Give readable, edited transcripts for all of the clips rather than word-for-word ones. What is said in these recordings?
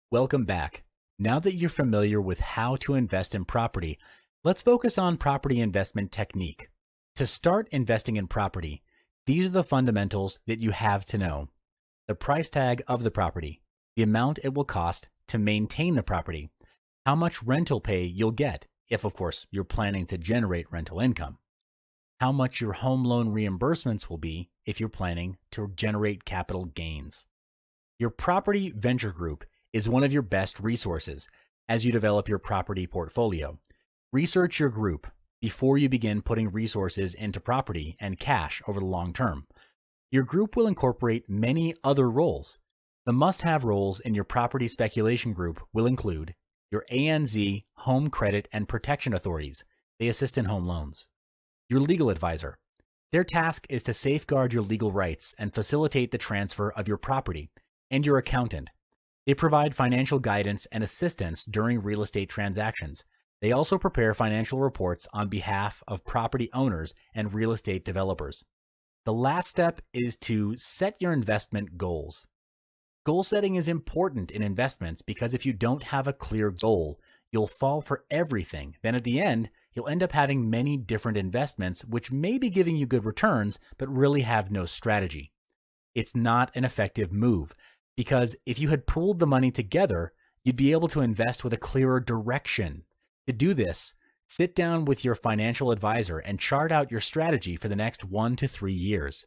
Welcome back. Now that you're familiar with how to invest in property, let's focus on property investment technique. To start investing in property, these are the fundamentals that you have to know. The price tag of the property, the amount it will cost to maintain the property, how much rental pay you'll get, if of course you're planning to generate rental income, how much your home loan reimbursements will be if you're planning to generate capital gains. Your property venture group is one of your best resources as you develop your property portfolio. Research your group before you begin putting resources into property and cash over the long term. Your group will incorporate many other roles. The must-have roles in your property speculation group will include your ANZ Home Credit and Protection Authorities. They assist in home loans. Your legal advisor. Their task is to safeguard your legal rights and facilitate the transfer of your property. And your accountant. They provide financial guidance and assistance during real estate transactions. They also prepare financial reports on behalf of property owners and real estate developers. The last step is to set your investment goals. Goal setting is important in investments because if you don't have a clear goal, you'll fall for everything. Then at the end, you'll end up having many different investments which may be giving you good returns, but really have no strategy. It's not an effective move. Because if you had pooled the money together, you'd be able to invest with a clearer direction. To do this, sit down with your financial advisor and chart out your strategy for the next 1 to 3 years.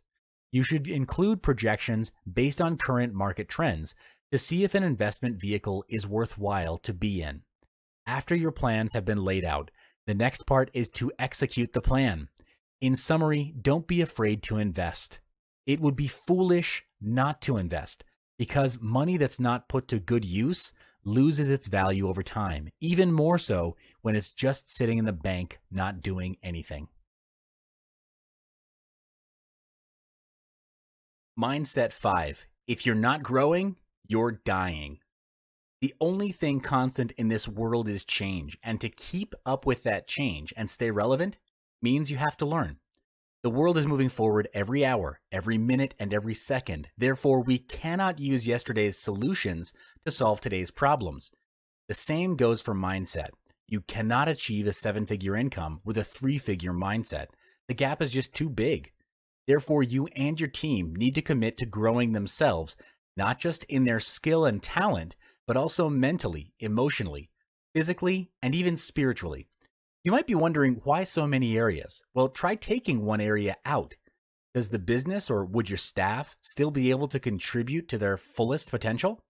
You should include projections based on current market trends to see if an investment vehicle is worthwhile to be in. After your plans have been laid out, the next part is to execute the plan. In summary, don't be afraid to invest. It would be foolish not to invest, because money that's not put to good use loses its value over time, even more so when it's just sitting in the bank not doing anything. Mindset 5. If you're not growing, you're dying. The only thing constant in this world is change, and to keep up with that change and stay relevant means you have to learn. The world is moving forward every hour, every minute, and every second. Therefore, we cannot use yesterday's solutions to solve today's problems. The same goes for mindset. You cannot achieve a 7-figure income with a 3-figure mindset. The gap is just too big. Therefore, you and your team need to commit to growing themselves, not just in their skill and talent, but also mentally, emotionally, physically, and even spiritually. You might be wondering why so many areas. Well, try taking one area out. Does the business or would your staff still be able to contribute to their fullest potential?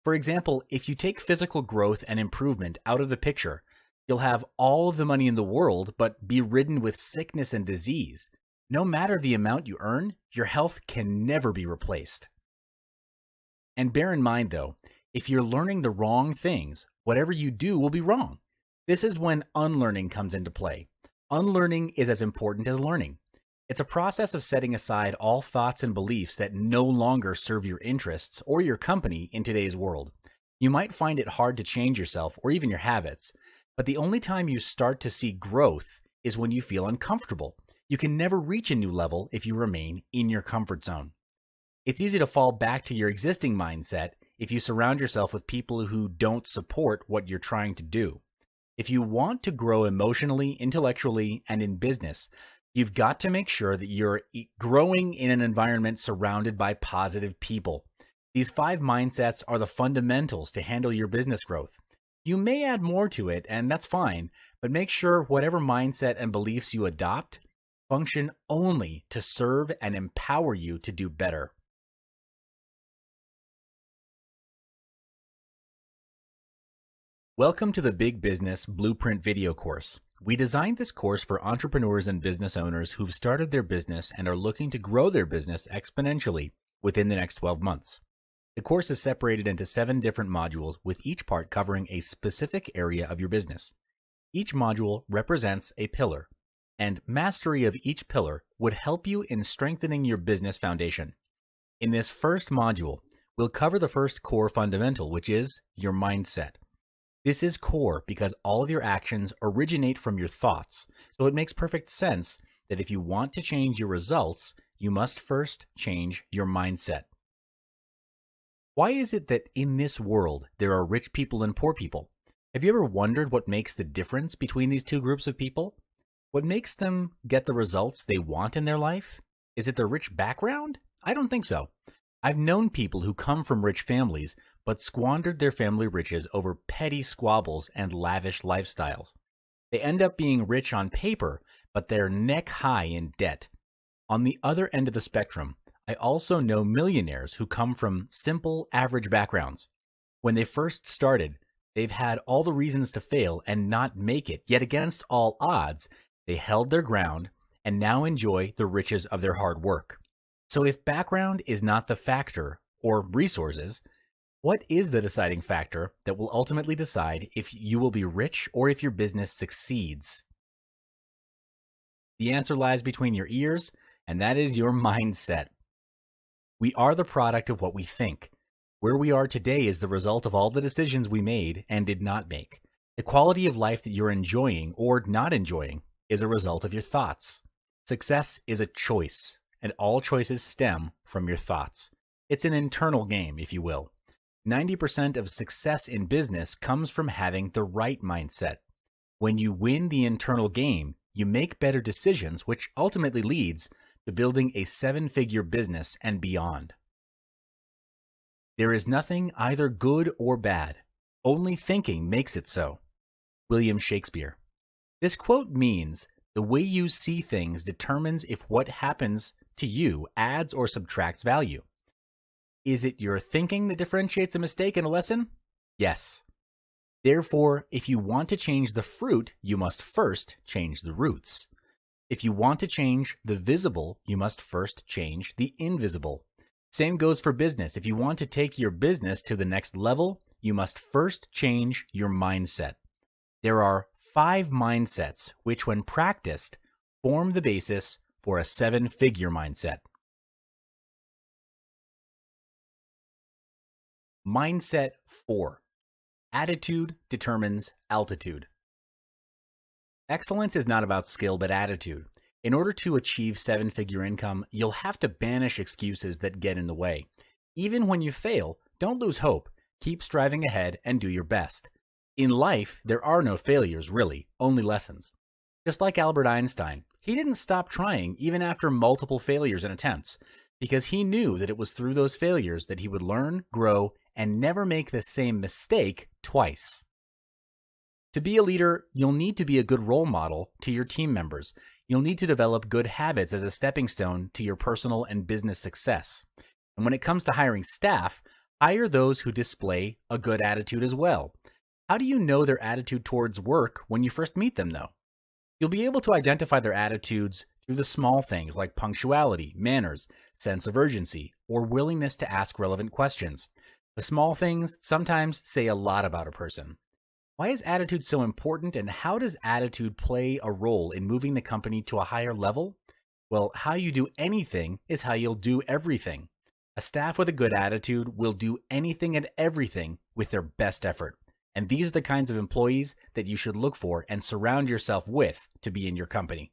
For example, if you take physical growth and improvement out of the picture, you'll have all of the money in the world but be ridden with sickness and disease. No matter the amount you earn, your health can never be replaced. And bear in mind though, if you're learning the wrong things, whatever you do will be wrong. This is when unlearning comes into play. Unlearning is as important as learning. It's a process of setting aside all thoughts and beliefs that no longer serve your interests or your company in today's world. You might find it hard to change yourself or even your habits, but the only time you start to see growth is when you feel uncomfortable. You can never reach a new level if you remain in your comfort zone. It's easy to fall back to your existing mindset if you surround yourself with people who don't support what you're trying to do. If you want to grow emotionally, intellectually, and in business, you've got to make sure that you're growing in an environment surrounded by positive people. These 5 mindsets are the fundamentals to handle your business growth. You may add more to it, and that's fine, but make sure whatever mindset and beliefs you adopt function only to serve and empower you to do better. Welcome to the Big Business Blueprint video course. We designed this course for entrepreneurs and business owners who've started their business and are looking to grow their business exponentially within the next 12 months. The course is separated into 7 different modules, with each part covering a specific area of your business. Each module represents a pillar, and mastery of each pillar would help you in strengthening your business foundation. In this first module, we'll cover the first core fundamental, which is your mindset. This is core because all of your actions originate from your thoughts, so it makes perfect sense that if you want to change your results, you must first change your mindset. Why is it that in this world there are rich people and poor people? Have you ever wondered what makes the difference between these two groups of people? What makes them get the results they want in their life? Is it their rich background? I don't think so. I've known people who come from rich families but squandered their family riches over petty squabbles and lavish lifestyles. They end up being rich on paper, but they're neck high in debt. On the other end of the spectrum, I also know millionaires who come from simple, average backgrounds. When they first started, they've had all the reasons to fail and not make it, yet against all odds, they held their ground and now enjoy the riches of their hard work. So if background is not the factor, or resources, what is the deciding factor that will ultimately decide if you will be rich or if your business succeeds? The answer lies between your ears, and that is your mindset. We are the product of what we think. Where we are today is the result of all the decisions we made and did not make. The quality of life that you're enjoying or not enjoying is a result of your thoughts. Success is a choice, and all choices stem from your thoughts. It's an internal game, if you will. 90% of success in business comes from having the right mindset. When you win the internal game, you make better decisions, which ultimately leads to building a 7-figure business and beyond. There is nothing either good or bad. Only thinking makes it so. William Shakespeare. This quote means the way you see things determines if what happens to you adds or subtracts value. Is it your thinking that differentiates a mistake and a lesson? Yes. Therefore, if you want to change the fruit, you must first change the roots. If you want to change the visible, you must first change the invisible. Same goes for business. If you want to take your business to the next level, you must first change your mindset. There are 5 mindsets which, when practiced, form the basis for a 7-figure mindset. Mindset 4. Attitude determines altitude. Excellence is not about skill, but attitude. In order to achieve 7-figure income, you'll have to banish excuses that get in the way. Even when you fail, don't lose hope. Keep striving ahead and do your best. In life, there are no failures, really, only lessons. Just like Albert Einstein, he didn't stop trying even after multiple failures and attempts, because he knew that it was through those failures that he would learn, grow, and never make the same mistake twice. To be a leader, you'll need to be a good role model to your team members. You'll need to develop good habits as a stepping stone to your personal and business success. And when it comes to hiring staff, hire those who display a good attitude as well. How do you know their attitude towards work when you first meet them, though? You'll be able to identify their attitudes through the small things like punctuality, manners, sense of urgency, or willingness to ask relevant questions. The small things sometimes say a lot about a person. Why is attitude so important, and how does attitude play a role in moving the company to a higher level? Well, how you do anything is how you'll do everything. A staff with a good attitude will do anything and everything with their best effort. And these are the kinds of employees that you should look for and surround yourself with to be in your company.